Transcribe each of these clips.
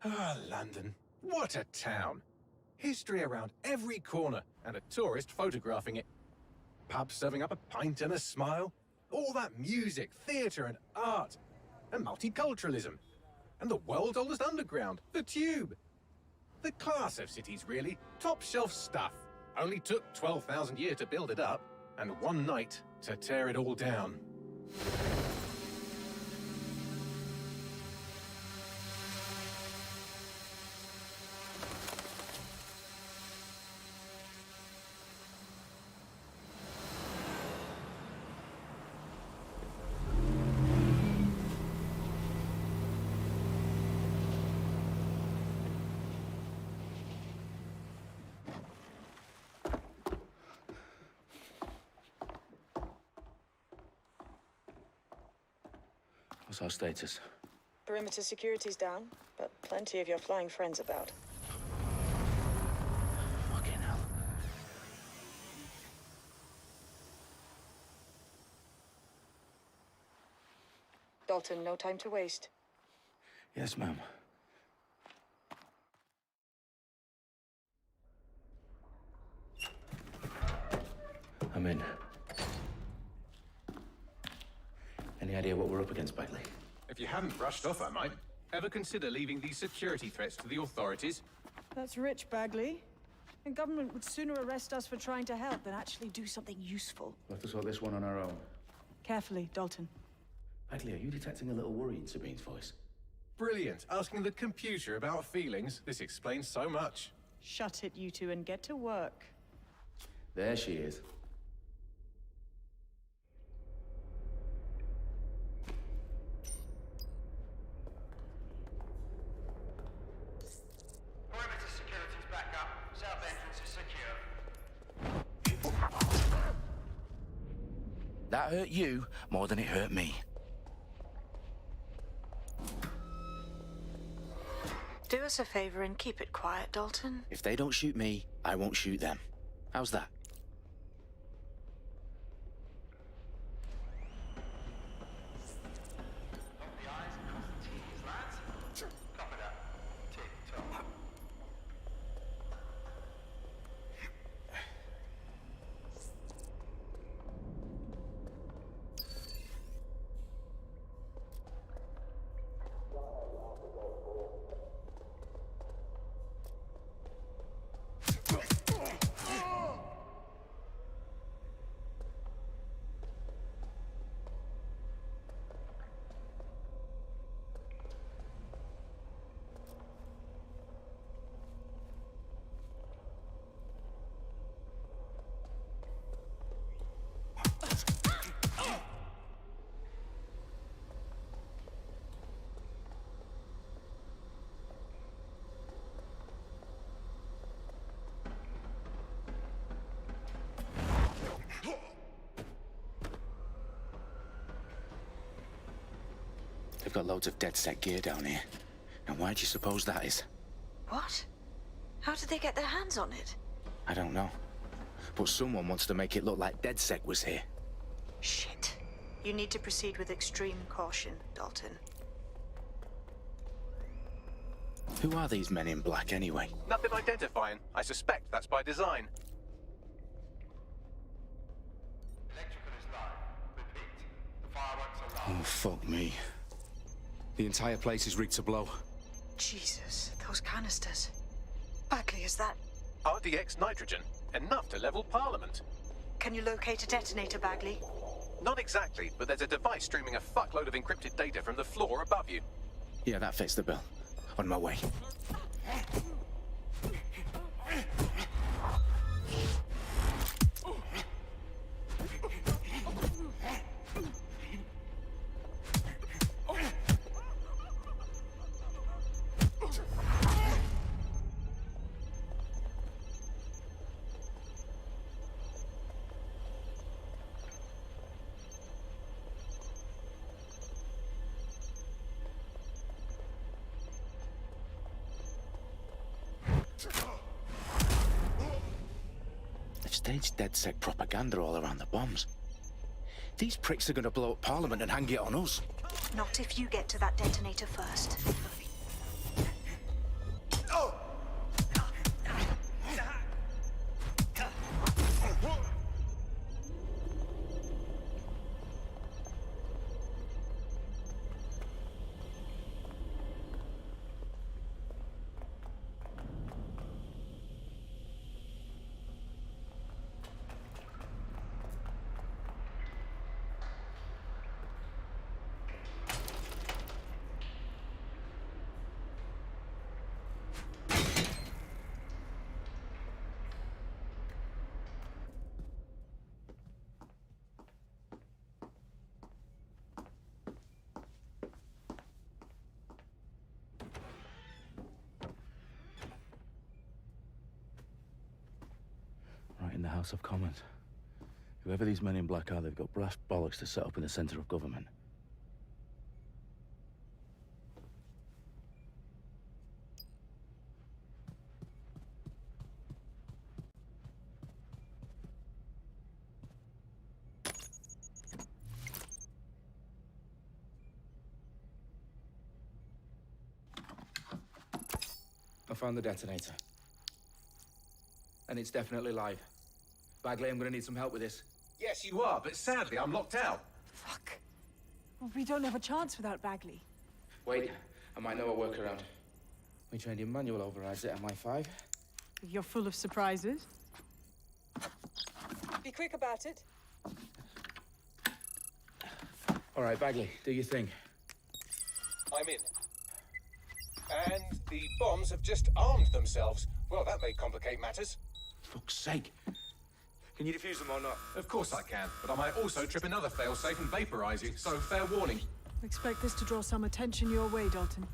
Ah, London. What a town. History around every corner, and a tourist photographing it. Pubs serving up a pint and a smile. All that music, theatre and art. And multiculturalism. And the world's oldest underground, the Tube. The class of cities, really. Top shelf stuff. Only took 12,000 years to build it up, and one night to tear it all down. What's our status? Perimeter security's down, but plenty of your flying friends about. Fucking hell. Dalton, no time to waste. Yes, ma'am. I'm in. Any idea what we're up against, Bagley? If you hadn't brushed off, I might. Ever consider leaving these security threats to the authorities? That's rich, Bagley. And government would sooner arrest us for trying to help than actually do something useful. We'll have to sort this one on our own. Carefully, Dalton. Bagley, are you detecting a little worry in Sabine's voice? Brilliant. Asking the computer about feelings. This explains so much. Shut it, you two, and get to work. There she is. Perimeter security's back up. South entrance is secure. That hurt you more than it hurt me. Do us a favor and keep it quiet, Dalton. If they don't shoot me, I won't shoot them. How's that? Dot the I's and cross the T's, lads. Copy that. Tick-tock. They've got loads of dead set gear down here. Now why do you suppose that is? What? How did they get their hands on it? I don't know. But someone wants to make it look like DedSec was here. Shit. You need to proceed with extreme caution, Dalton. Who are these men in black anyway? Nothing identifying. I suspect that's by design. Electrical is live. Repeat. The fireworks are live. Oh, fuck me. The entire place is rigged to blow. Jesus, those canisters. Bagley, is that... RTX nitrogen. Enough to level Parliament. Can you locate a detonator, Bagley? Not exactly, but there's a device streaming a fuckload of encrypted data from the floor above you. Yeah, that fits the bill. On my way. They've staged DedSec propaganda all around the bombs. These pricks are going to blow up Parliament and hang it on us. Not if you get to that detonator first. House of Commons. Whoever these men in black are, they've got brass bollocks to set up in the centre of government. I found the detonator. And it's definitely live. Bagley, I'm gonna need some help with this. Yes, you are, but sadly, I'm locked out. Fuck. Well, we don't have a chance without Bagley. Wait, I might know a workaround. We trained in manual overrides at MI5. You're full of surprises. Be quick about it. All right, Bagley, do your thing. I'm in. And the bombs have just armed themselves. Well, that may complicate matters. Fuck's sake. Can you defuse them or not? Of course I can, but I might also trip another failsafe and vaporize you, so fair warning. Expect this to draw some attention your way, Dalton.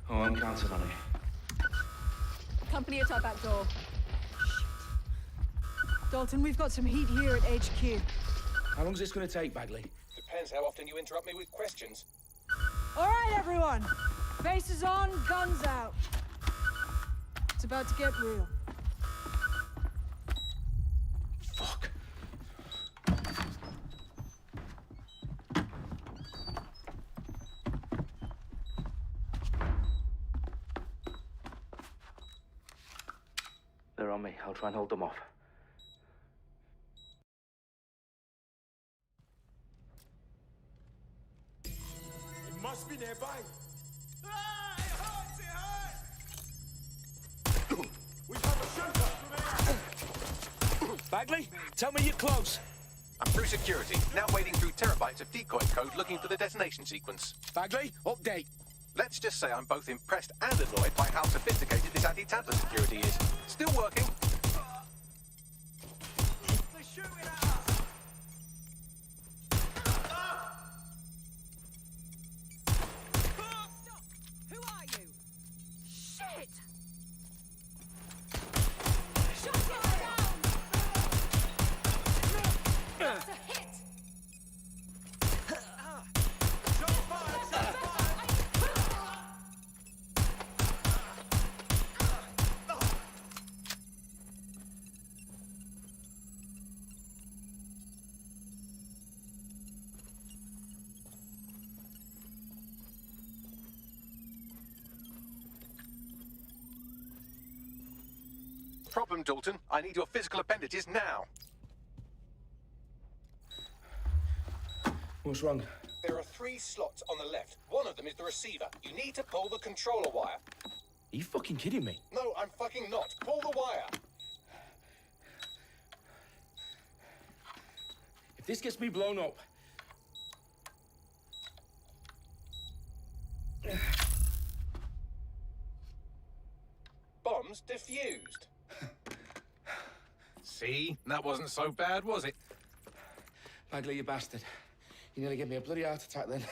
Oh, I'm counting on it. Company at our back door. Shit. Dalton, we've got some heat here at HQ. How long's this gonna take, Bagley? Depends how often you interrupt me with questions. All right, everyone. Faces on, guns out. It's about to get real. Fuck. They're on me. I'll try and hold them off. It must be nearby. We have a shelter from here. Bagley, tell me you're close. I'm through security, now wading through terabytes of decoy code looking for the detonation sequence. Bagley, update. Let's just say I'm both impressed and annoyed by how sophisticated this anti-tamper security is. Still working. They're shooting at us. Stop! Who are you? Shit! Shut it down! That's a hit! Shot fired, shot fired. Problem, Dalton. I need your physical appendages now. What's wrong? There are 3 slots on the left. One of them is the receiver. You need to pull the controller wire. Are you fucking kidding me? No, I'm fucking not. Pull the wire. If this gets me blown up... Bombs defused. See? That wasn't so bad, was it? Bagley, you bastard. You nearly gave me a bloody heart attack then.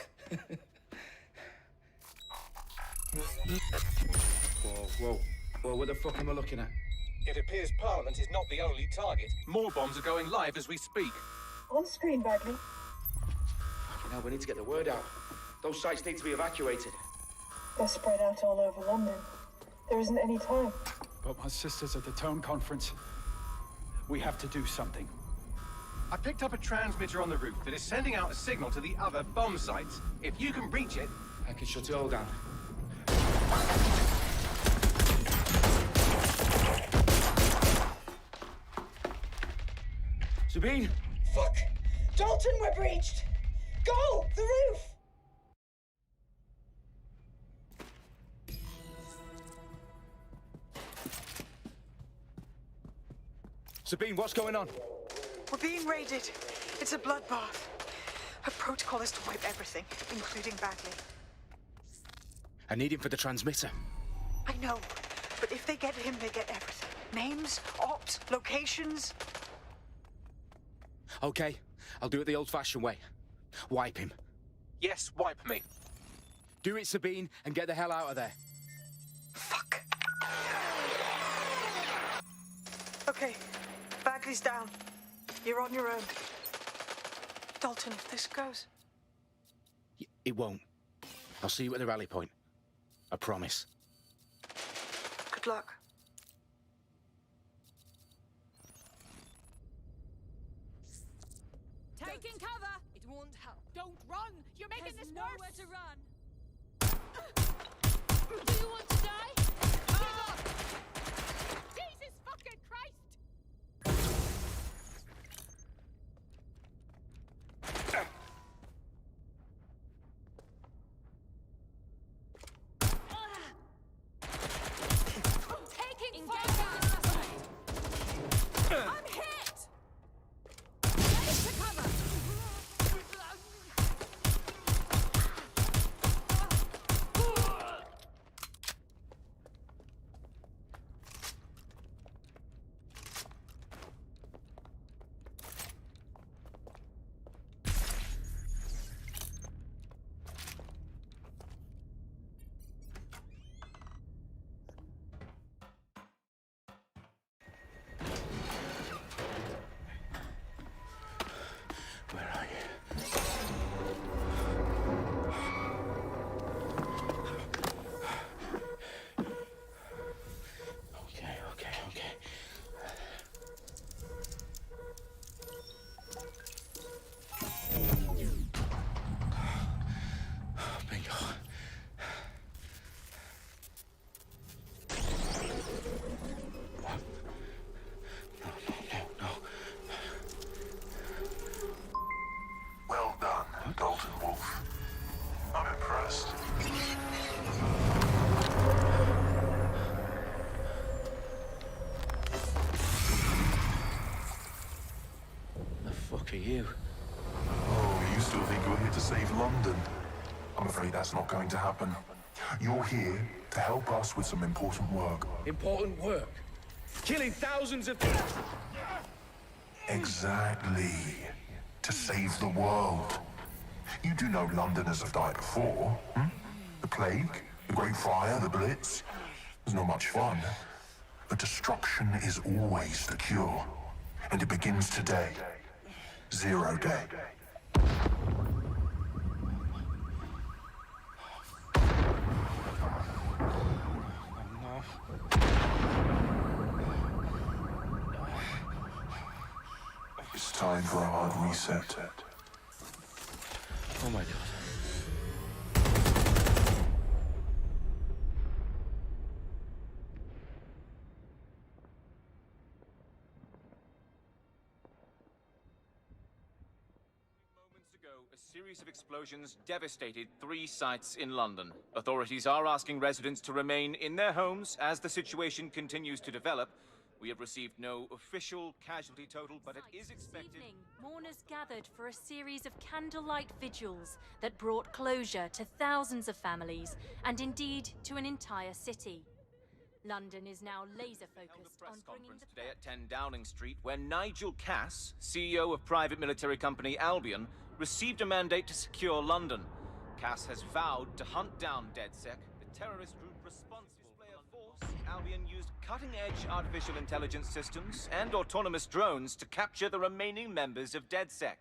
Whoa, what the fuck am I looking at? It appears Parliament is not the only target. More bombs are going live as we speak. On screen, Bagley. Now we need to get the word out. Those sites need to be evacuated. They're spread out all over London. There isn't any time. But my sister's at the town conference. We have to do something. I picked up a transmitter on the roof that is sending out a signal to the other bomb sites. If you can reach it... I can shut it all down. Sabine! Fuck! Dalton, we're breached! Go! The roof! Sabine, what's going on? We're being raided. It's a bloodbath. Our protocol is to wipe everything, including Bagley. I need him for the transmitter. I know, but if they get him, they get everything. Names, ops, locations. Okay, I'll do it the old-fashioned way. Wipe him. Yes, wipe me. Do it, Sabine, and get the hell out of there. Fuck. Okay, Berkeley's down. You're on your own. Dalton, if this goes... It won't. I'll see you at the rally point. I promise. Good luck. Taking cover! It won't help. Don't run! You're making There's this nowhere worse! to run. Do you want to die? Give up! Jesus fucking Christ! Taking Engage fire. the suspect! I'm hit! Ready to cover! Where are you? Okay. Bingo. No. Well done, Dalton Wolf. I'm impressed. The fuck are you? Oh, you still think you're here to save London? I'm afraid that's not going to happen. You're here to help us with some important work. Important work. Killing thousands of... Exactly. To save the world. You do know Londoners have died before, hmm? The plague, the Great Fire, the Blitz. It's not much fun. But destruction is always the cure. And it begins today. 0 day. It's time for a hard reset. Oh my God. Moments ago, a series of explosions devastated 3 sites in London. Authorities are asking residents to remain in their homes as the situation continues to develop. We have received no official casualty total, but it is expected... This evening, mourners gathered for a series of candlelight vigils that brought closure to thousands of families, and indeed to an entire city. London is now laser-focused on bringing conference today at 10 Downing Street, where Nigel Cass, CEO of private military company Albion, received a mandate to secure London. Cass has vowed to hunt down DedSec, the terrorist group responsible for display of force. Albion used cutting-edge artificial intelligence systems and autonomous drones to capture the remaining members of DedSec.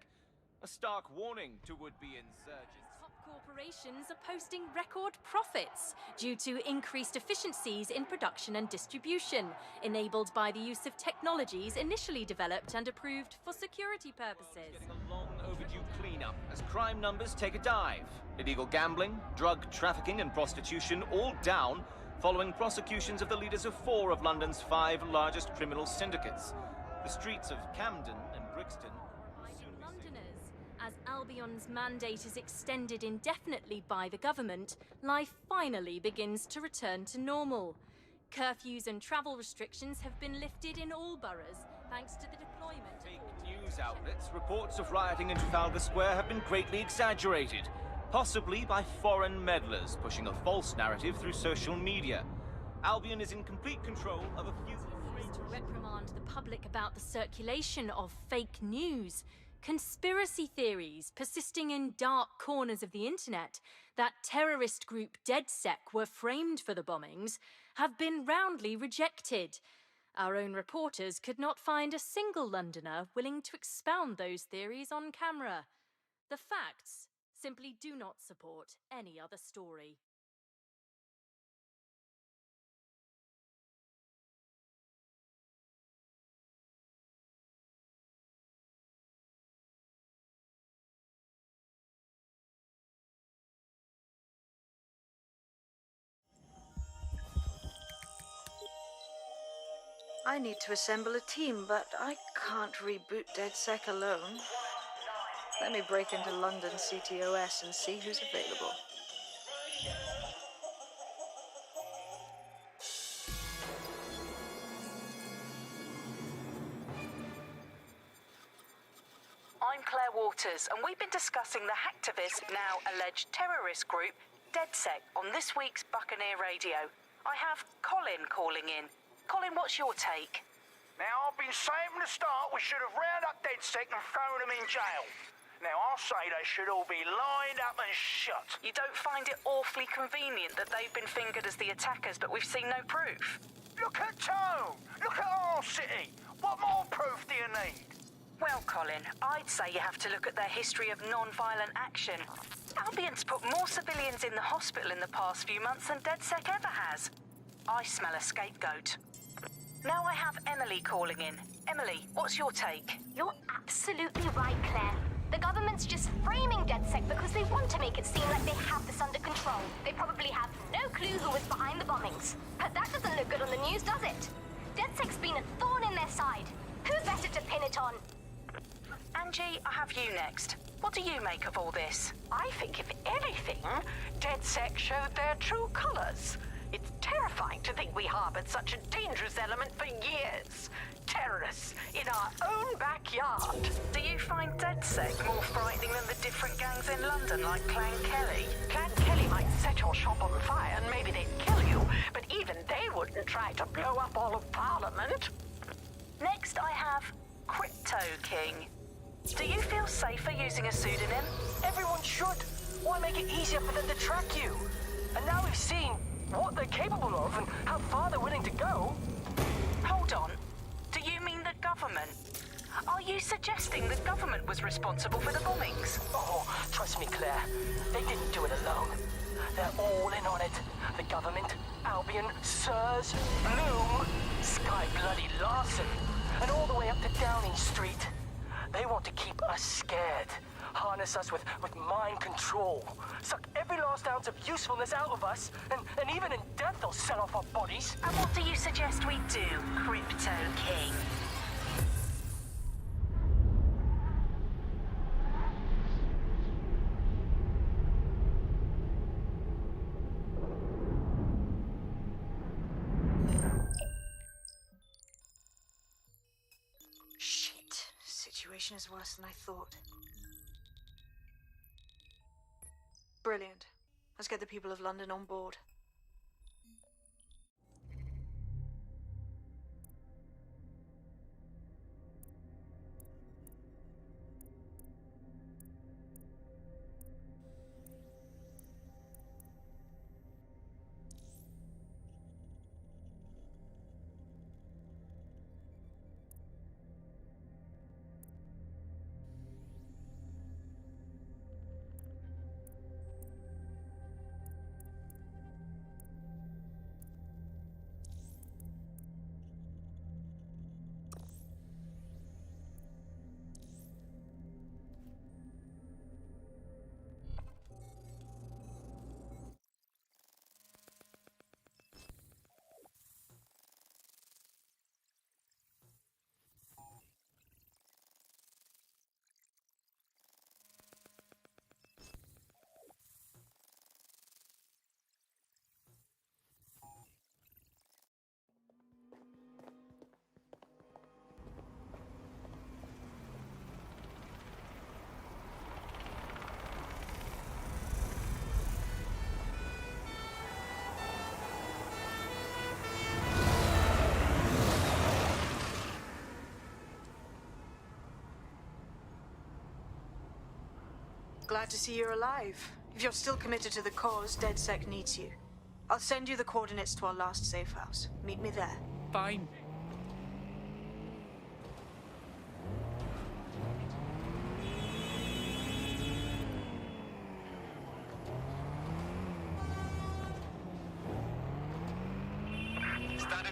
A stark warning to would-be insurgents. top corporations are posting record profits due to increased efficiencies in production and distribution, enabled by the use of technologies initially developed and approved for security purposes. Getting a long overdue cleanup as crime numbers take a dive. Illegal gambling, drug trafficking and prostitution all down following prosecutions of the leaders of 4 of London's 5 largest criminal syndicates. The streets of Camden and Brixton Londoners, as Albion's mandate is extended indefinitely by the government, life finally begins to return to normal. Curfews and travel restrictions have been lifted in all boroughs, thanks to the deployment of fake news outlets. Reports of rioting in Trafalgar Square have been greatly exaggerated, possibly by foreign meddlers pushing a false narrative through social media. Albion is in complete control of a few... to reprimand the public about the circulation of fake news, conspiracy theories persisting in dark corners of the internet that terrorist group DedSec were framed for the bombings have been roundly rejected. Our own reporters could not find a single Londoner willing to expound those theories on camera. The facts simply do not support any other story. I need to assemble a team, but I can't reboot DedSec alone. Let me break into London CTOS and see who's available. I'm Claire Waters, and we've been discussing the hacktivist, now alleged terrorist group, DedSec, on this week's Buccaneer Radio. I have Colin calling in. Colin, what's your take? Now, I've been saying from the start we should have rounded up DedSec and thrown them in jail. Now, I'll say they should all be lined up and shot. You don't find it awfully convenient that they've been fingered as the attackers, but we've seen no proof? Look at Tone! Look at our city! What more proof do you need? Well, Colin, I'd say you have to look at their history of non-violent action. Albion's put more civilians in the hospital in the past few months than DedSec ever has. I smell a scapegoat. Now I have Emily calling in. Emily, what's your take? You're absolutely right, Claire. The government's just framing DedSec because they want to make it seem like they have this under control. They probably have no clue who was behind the bombings. But that doesn't look good on the news, does it? DedSec's been a thorn in their side. Who better to pin it on? Angie, I have you next. What do you make of all this? I think, if anything, DedSec showed their true colors. It's terrifying to think we harbored such a dangerous element for years. Terrorists in our own backyard. Do you find DedSec more frightening than the different gangs in London, like Clan Kelly? Clan Kelly might set your shop on fire and maybe they'd kill you, but even they wouldn't try to blow up all of Parliament. Next, I have Crypto King. Do you feel safer using a pseudonym? Everyone should. Why make it easier for them to track you? And now we've seen what they're capable of and how far they're willing to go. Hold on. Do you mean the government? Are you suggesting the government was responsible for the bombings? Oh, trust me, Claire. They didn't do it alone. They're all in on it. The government, Albion, Sirs, Bloom, Sky Bloody Larson, and all the way up to Downing Street. They want to keep us scared. Harness us with mind control. Suck every last ounce of usefulness out of us, and even in death they'll sell off our bodies. And what do you suggest we do, Crypto King? Shit. Situation is worse than I thought. Brilliant. Let's get the people of London on board. Glad to see you're alive. If you're still committed to the cause, DedSec needs you. I'll send you the coordinates to our last safe house. Meet me there. Fine.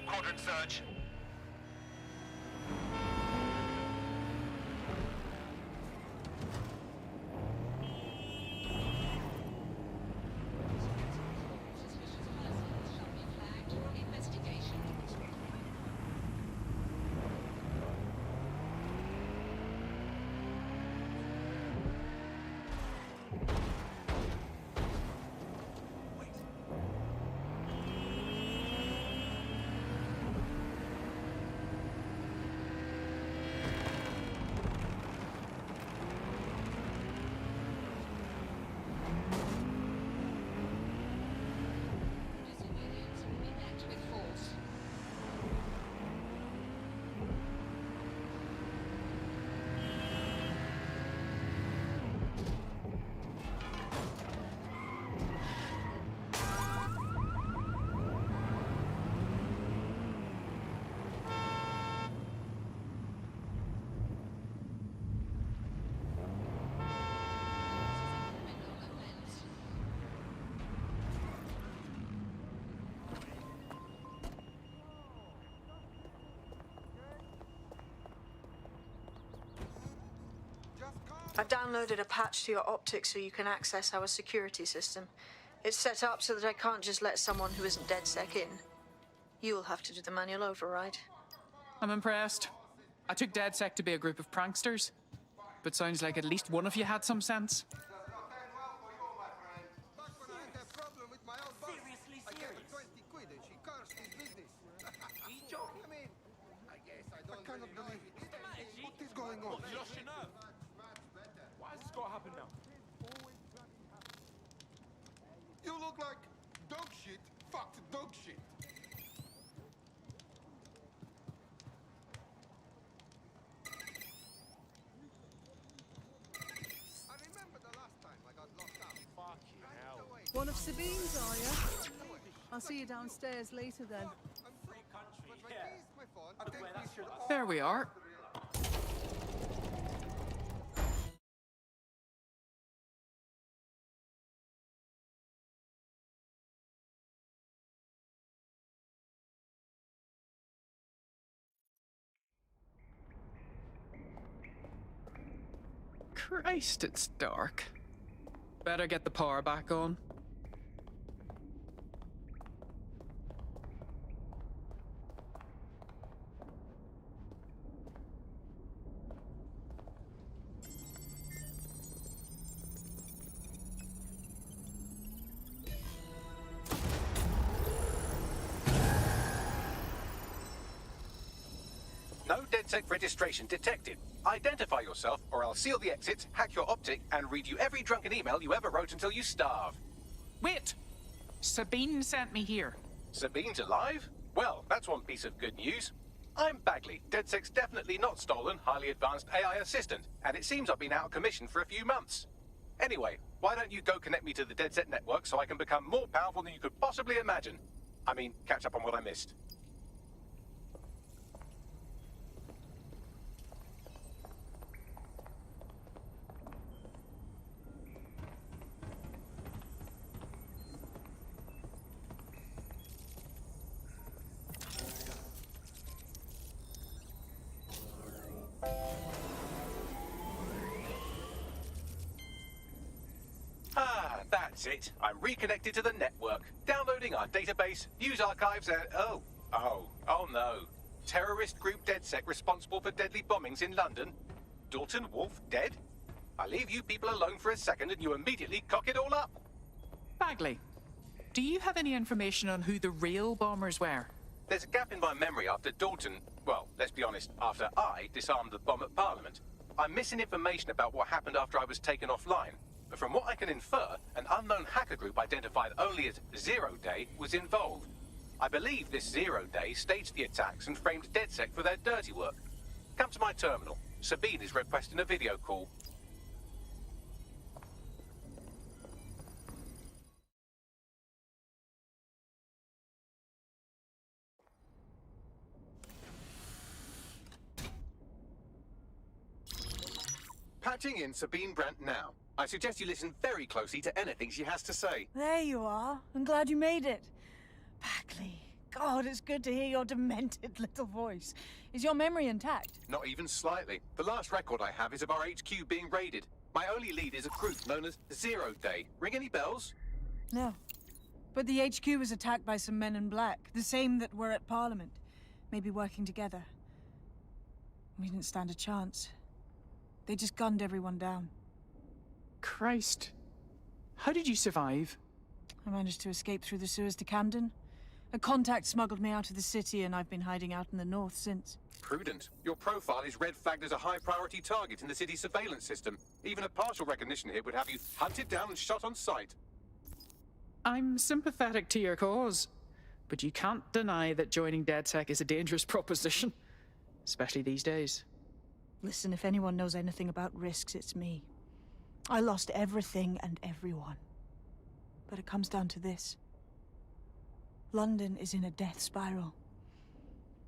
quadrant surge. I've downloaded a patch to your optics so you can access our security system. It's set up so that I can't just let someone who isn't DedSec in. You'll have to do the manual override. I'm impressed. I took DedSec to be a group of pranksters, but sounds like at least one of you had some sense. You look like dog shit, fucked dog shit. I remember the last time I got locked out. Fucking hell. One of Sabine's, are you? I'll see you downstairs later then. There we are. Christ, it's dark. Better get the power back on. No DedSec registration detected. Identify yourself, or I'll seal the exits, hack your optic, and read you every drunken email you ever wrote until you starve. Wait! Sabine sent me here. Sabine's alive? Well, that's one piece of good news. I'm Bagley, DedSec's definitely not stolen, highly advanced AI assistant, and it seems I've been out of commission for a few months. Anyway, why don't you go connect me to the DedSec network so I can become more powerful than you could possibly imagine? I mean, catch up on what I missed. Ah, that's it. I'm reconnected to the network, downloading our database, news archives, and oh no. Terrorist group DedSec responsible for deadly bombings in London. Dalton Wolf dead? I leave you people alone for a second and you immediately cock it all up. Bagley, do you have any information on who the real bombers were? There's a gap in my memory after Dalton, well, let's be honest, after I disarmed the bomb at Parliament. I'm missing information about what happened after I was taken offline. But from what I can infer, an unknown hacker group identified only as Zero Day was involved. I believe this 0 Day staged the attacks and framed DedSec for their dirty work. Come to my terminal. Sabine is requesting a video call. Patching in Sabine Brandt now. I suggest you listen very closely to anything she has to say. There you are. I'm glad you made it. Bagley, God, it's good to hear your demented little voice. Is your memory intact? Not even slightly. The last record I have is of our HQ being raided. My only lead is a group known as Zero Day. Ring any bells? No. But the HQ was attacked by some men in black, the same that were at Parliament. Maybe working together. We didn't stand a chance. They just gunned everyone down. Christ. How did you survive? I managed to escape through the sewers to Camden. A contact smuggled me out of the city, and I've been hiding out in the north since. Prudent. Your profile is red flagged as a high-priority target in the city's surveillance system. Even a partial recognition hit would have you hunted down and shot on sight. I'm sympathetic to your cause, but you can't deny that joining DedSec is a dangerous proposition, especially these days. Listen, if anyone knows anything about risks, it's me. I lost everything and everyone. But it comes down to this. London is in a death spiral.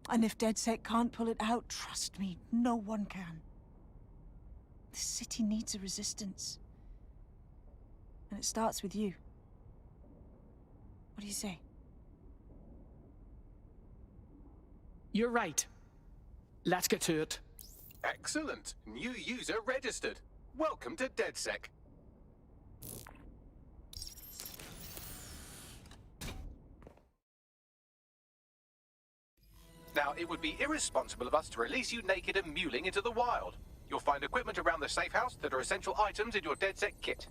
And if DedSec can't pull it out, trust me, no one can. The city needs a resistance. And it starts with you. What do you say? You're right. Let's get to it. Excellent. New user registered. Welcome to DedSec. Now, it would be irresponsible of us to release you naked and mewling into the wild. You'll find equipment around the safe house that are essential items in your DedSec kit.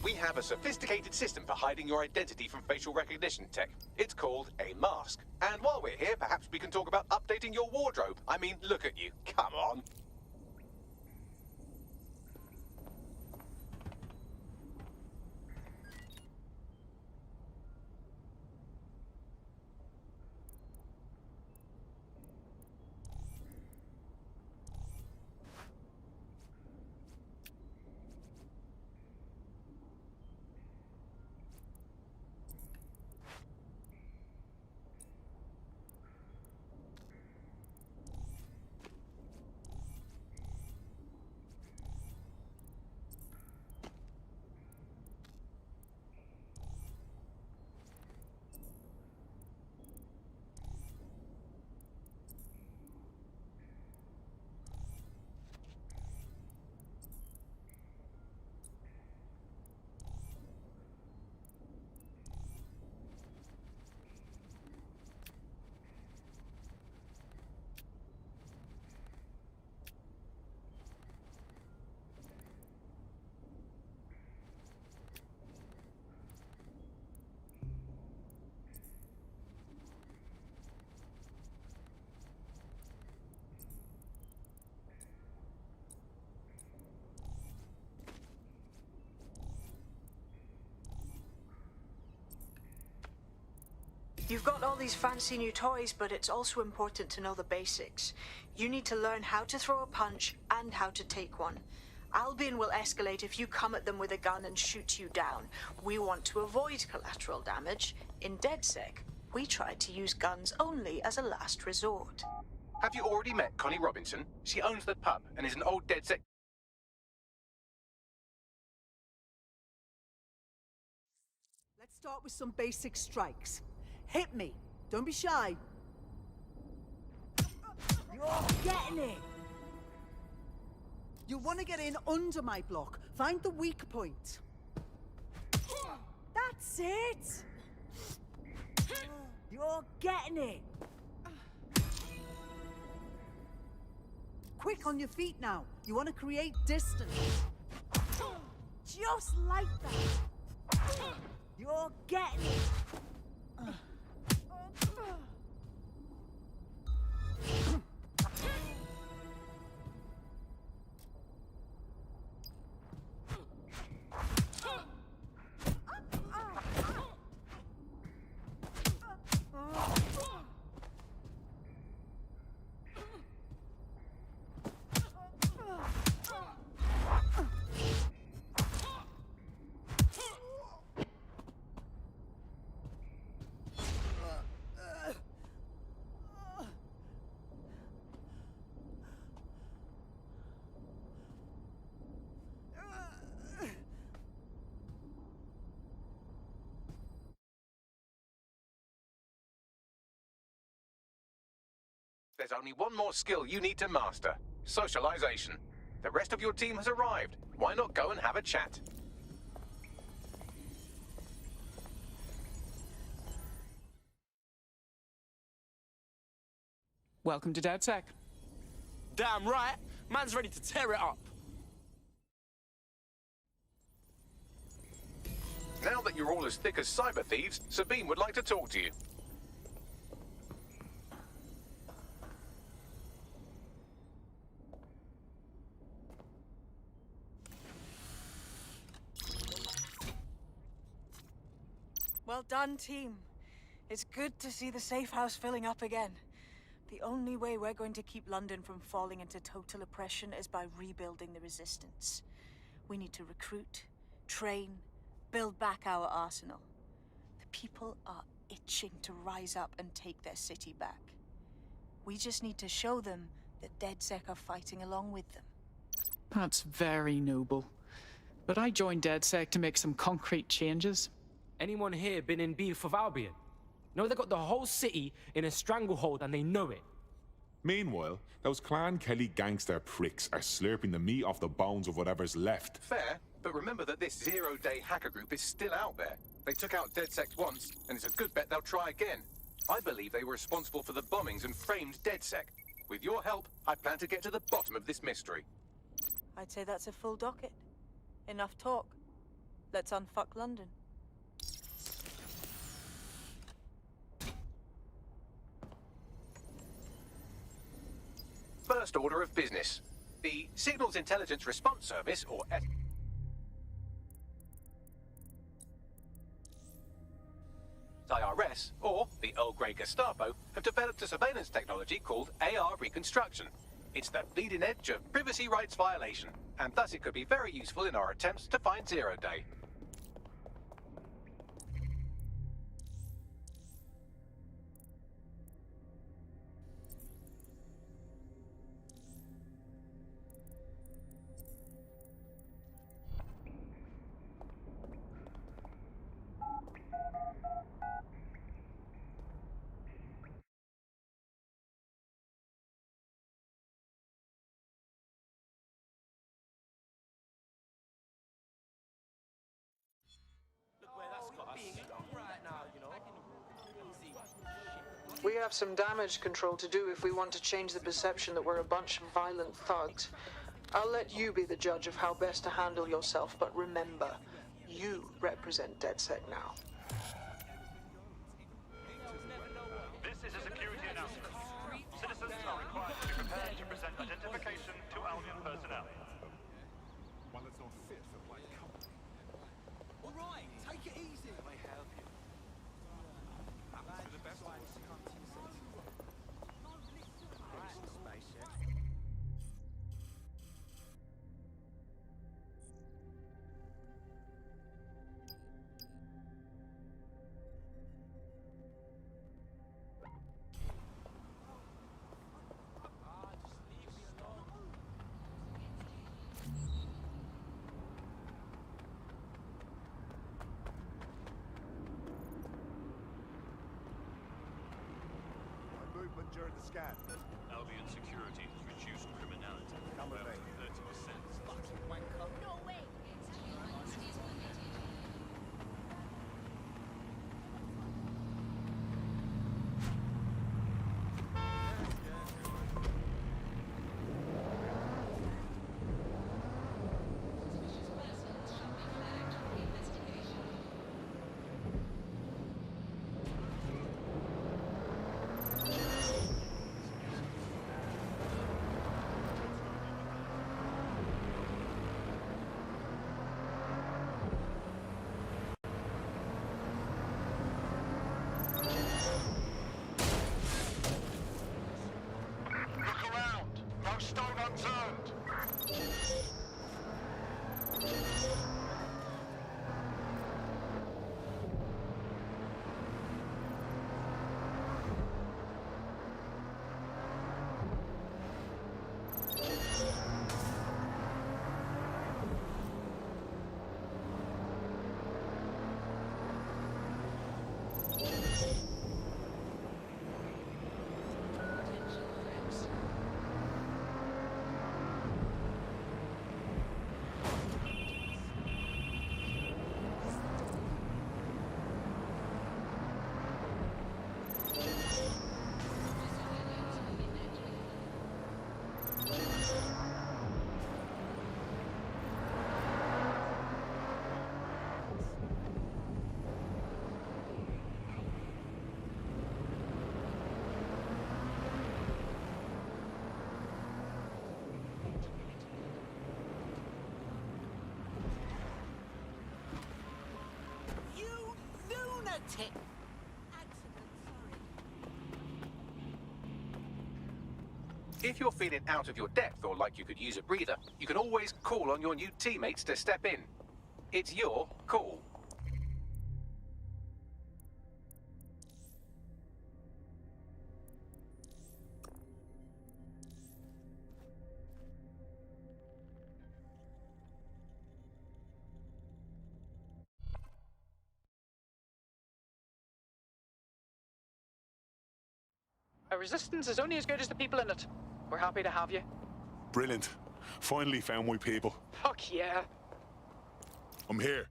We have a sophisticated system for hiding your identity from facial recognition tech. It's called a mask. And while we're here, perhaps we can talk about updating your wardrobe. I mean, look at you. Come on. You've got all these fancy new toys, but it's also important to know the basics. You need to learn how to throw a punch and how to take one. Albion will escalate if you come at them with a gun and shoot you down. We want to avoid collateral damage. In DedSec, we tried to use guns only as a last resort. Have you already met Connie Robinson? She owns the pub and is an old DedSec. Let's start with some basic strikes. Hit me. Don't be shy. You You're getting it! You want to get in under my block. Find the weak point. That's it! You're getting it! Quick on your feet now. You want to create distance. Just like that. You're getting it. There's only one more skill you need to master. Socialization. The rest of your team has arrived. Why not go and have a chat? Welcome to DedSec. Damn right. Man's ready to tear it up. Now that you're all as thick as cyber thieves, Sabine would like to talk to you. Well done, team. It's good to see the safe house filling up again. The only way we're going to keep London from falling into total oppression is by rebuilding the resistance. We need to recruit, train, build back our arsenal. The people are itching to rise up and take their city back. We just need to show them that DedSec are fighting along with them. That's very noble. But I joined DedSec to make some concrete changes. Anyone here been in beef with Albion? No, they got the whole city in a stranglehold and they know it. Meanwhile, those Clan Kelly gangster pricks are slurping the meat off the bones of whatever's left. Fair, but remember that this zero-day hacker group is still out there. They took out DedSec once, and it's a good bet they'll try again. I believe they were responsible for the bombings and framed DedSec. With your help, I plan to get to the bottom of this mystery. I'd say that's a full docket. Enough talk. Let's unfuck London. First order of business. The Signals Intelligence Response Service, or IRS, or the Earl Grey Gestapo, have developed a surveillance technology called AR reconstruction. It's the bleeding edge of privacy rights violation, and thus it could be very useful in our attempts to find Zero Day. We have some damage control to do if we want to change the perception that we're a bunch of violent thugs. I'll let you be the judge of how best to handle yourself, but remember, you represent DedSec now. This is a security announcement. Citizens are required to be prepared to present identification to Albion personnel. One that's not fit for black company. All right, take it easy. Can I help you? Happens to the best of us. during the scan. Albion security has reduced criminality. Come with me. 30%. No way! Look around. No stone unturned. You lunatic! If you're feeling out of your depth or like you could use a breather, you can always call on your new teammates to step in. It's your call. Our resistance is only as good as the people in it. We're happy to have you. Brilliant. Finally found my people. Fuck yeah. I'm here.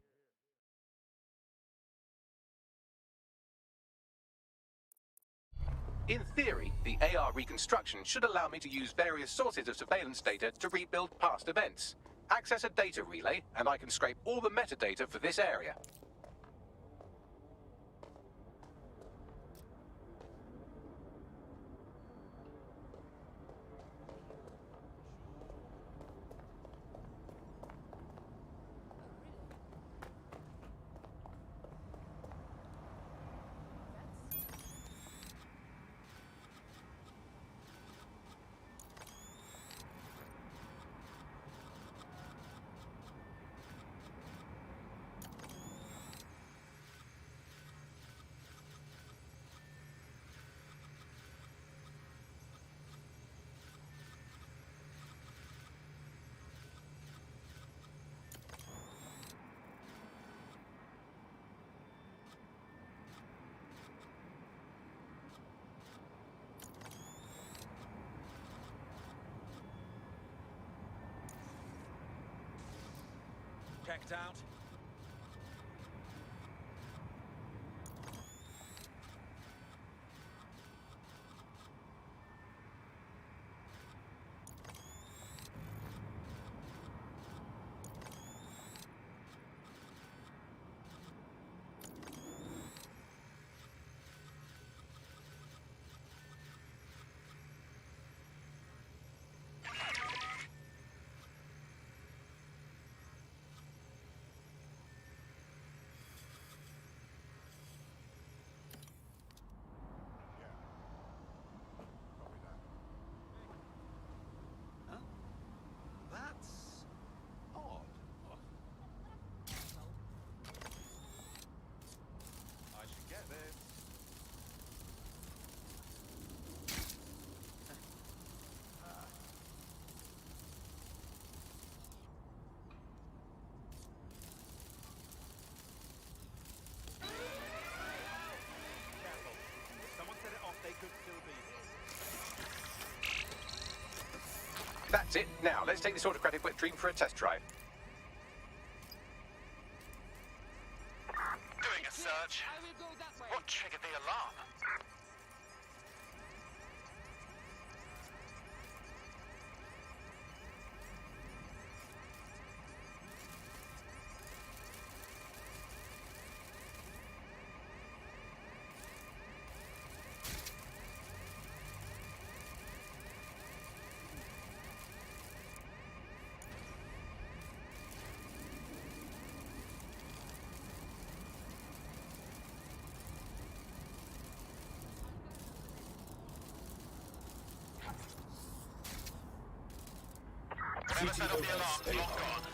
In theory, the AR reconstruction should allow me to use various sources of surveillance data to rebuild past events. Access a data relay, and I can scrape all the metadata for this area. Checked out. That's it. Now, let's take this autocratic wet dream for a test drive. Doing a search. What triggered the alarm?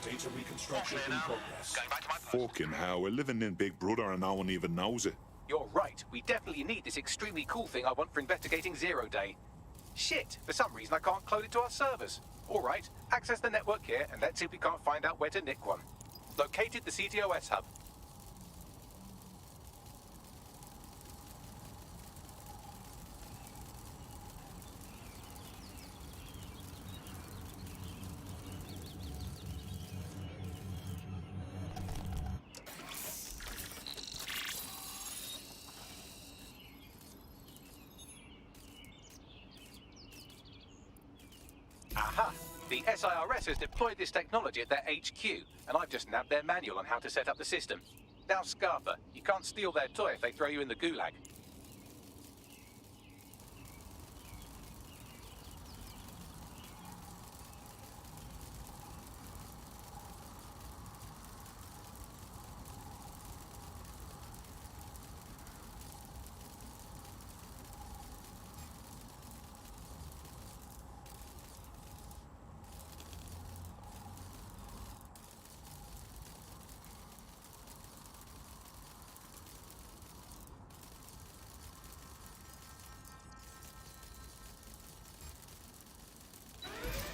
Data reconstruction in progress. Fucking hell, we're living in Big Brother and no one even knows it. You're right. We definitely need this extremely cool thing I want for investigating Zero Day. Shit, for some reason I can't clone it to our servers. All right, access the network here and let's see if we can't find out where to nick one. Located the CTOS hub. Aha! The SIRS has deployed this technology at their HQ, and I've just nabbed their manual on how to set up the system. Now, Scarpa, you can't steal their toy if they throw you in the gulag.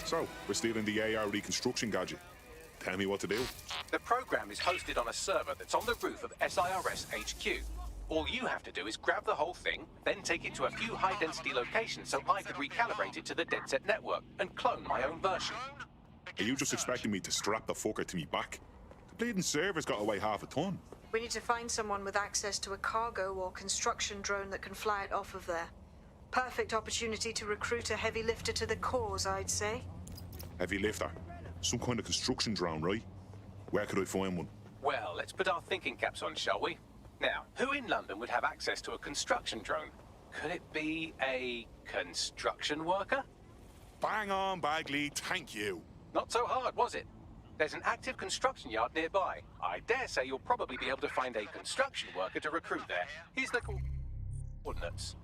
So, we're stealing the AR reconstruction gadget. Tell me what to do. The program is hosted on a server that's on the roof of SIRS HQ. All you have to do is grab the whole thing, then take it to a few high-density locations so I could recalibrate it to the DedSec network and clone my own version. Are you just expecting me to strap the fucker to me back? The bleeding server's got to weigh half a ton. We need to find someone with access to a cargo or construction drone that can fly it off of there. Perfect opportunity to recruit a heavy lifter to the cause, I'd say. Heavy lifter? Some kind of construction drone, right? Where could I find one? Well, let's put our thinking caps on, shall we? Now, who in London would have access to a construction drone? Could it be a construction worker? Bang on, Bagley, thank you. Not so hard, was it? There's an active construction yard nearby. I dare say you'll probably be able to find a construction worker to recruit there. Here's the coordinates.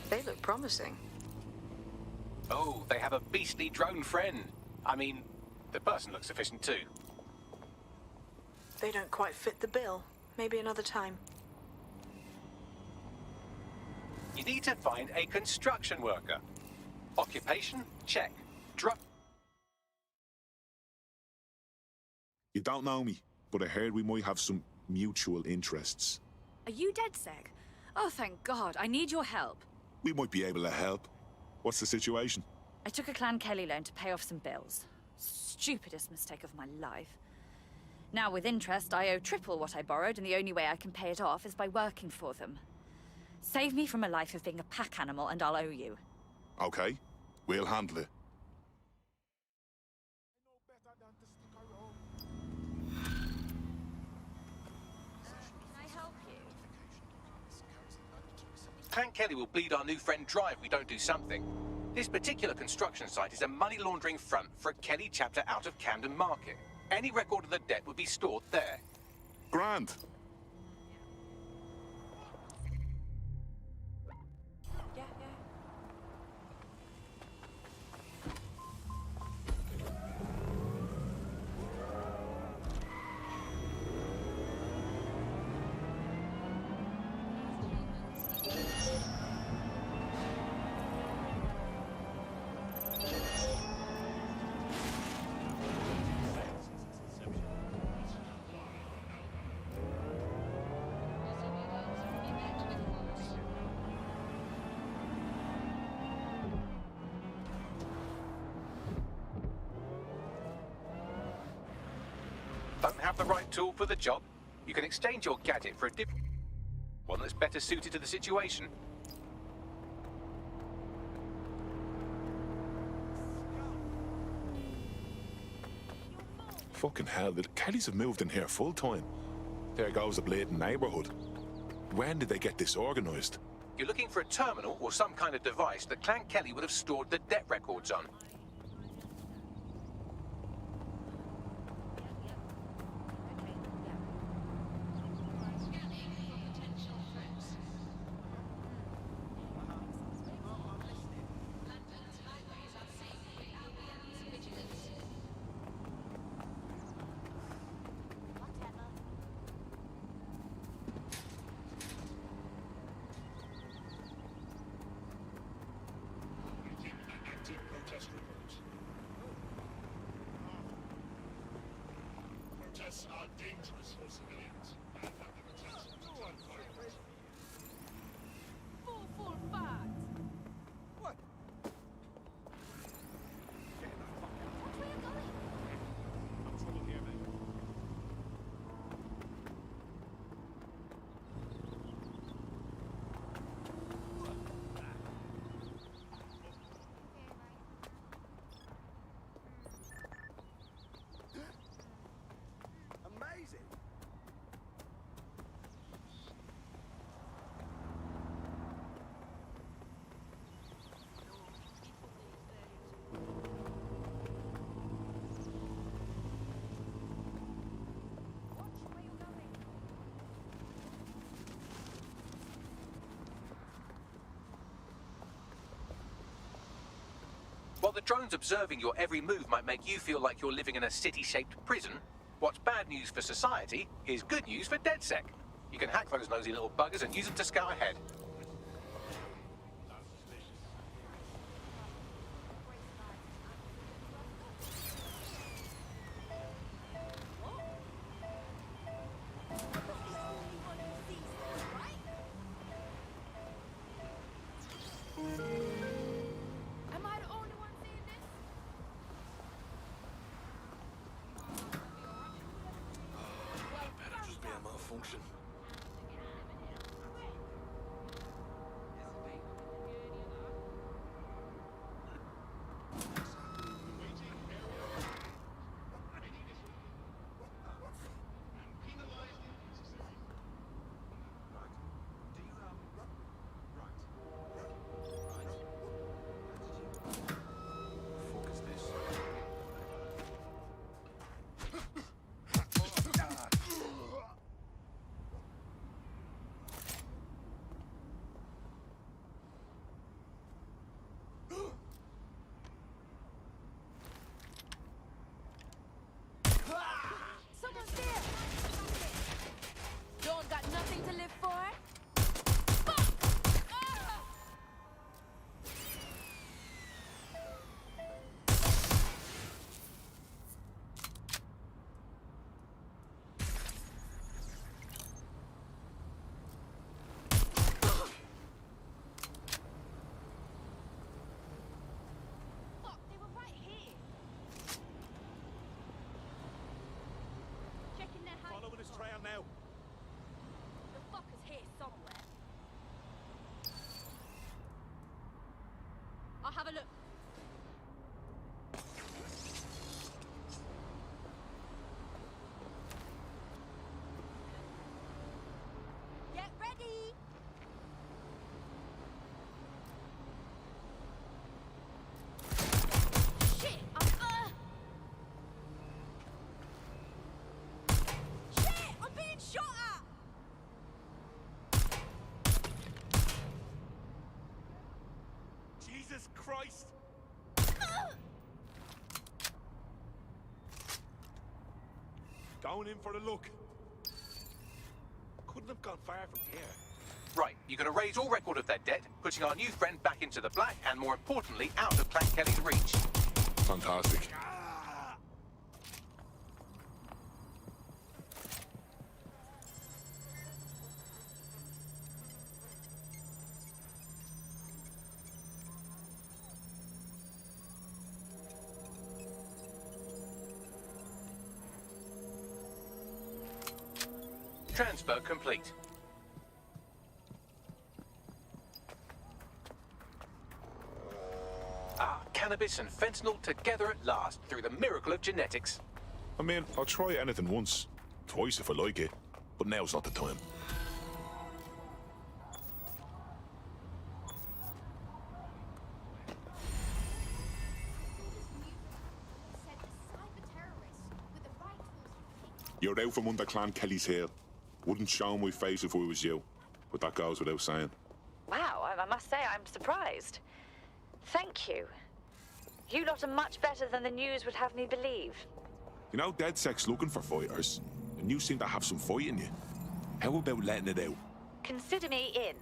They look promising. Oh, they have a beastly drone friend. I mean, the person looks efficient too. They don't quite fit the bill. Maybe another time. You need to find a construction worker. Occupation? Check. You don't know me, but I heard we might have some mutual interests. Are you DedSec? Oh, thank God. I need your help. We might be able to help. What's the situation? I took a Clan Kelly loan to pay off some bills. Stupidest mistake of my life. Now, with interest, I owe triple what I borrowed, and the only way I can pay it off is by working for them. Save me from a life of being a pack animal, and I'll owe you. Okay, we'll handle it. Clan Kelly will bleed our new friend dry if we don't do something. This particular construction site is a money laundering front for a Kelly chapter out of Camden Market. Any record of the debt would be stored there. Grand. Don't have the right tool for the job? You can exchange your gadget for a different one that's better suited to the situation. Fucking hell, the Kellys have moved in here full time. There goes the bleeding neighbourhood. When did they get this organised? You're looking for a terminal or some kind of device that Clan Kelly would have stored the debt records on. Protests are dangerous for civilians and have the potential to turn violent. Full fact. What? I'm trouble here, mate. Amazing. While the drones observing your every move might make you feel like you're living in a city-shaped prison, what's bad news for society is good news for DedSec. You can hack those nosy little buggers and use them to scout ahead. Am I the only one seeing this? Better just be a malfunction. Christ! Going in for the look. Couldn't have gone far from here. Right, you're going to raise all record of their debt, putting our new friend back into the black, and more importantly, out of Clan Kelly's reach. Fantastic. Transfer complete. Cannabis and fentanyl together at last through the miracle of genetics. I mean, I'll try anything once, twice if I like it, but now's not the time. You're out from under Clan Kelly's heel. Wouldn't show my face if I was you, but that goes without saying. Wow, I must say I'm surprised. Thank you. You lot are much better than the news would have me believe. You know, DedSec's looking for fighters, and you seem to have some fight in you. How about letting it out? Consider me in.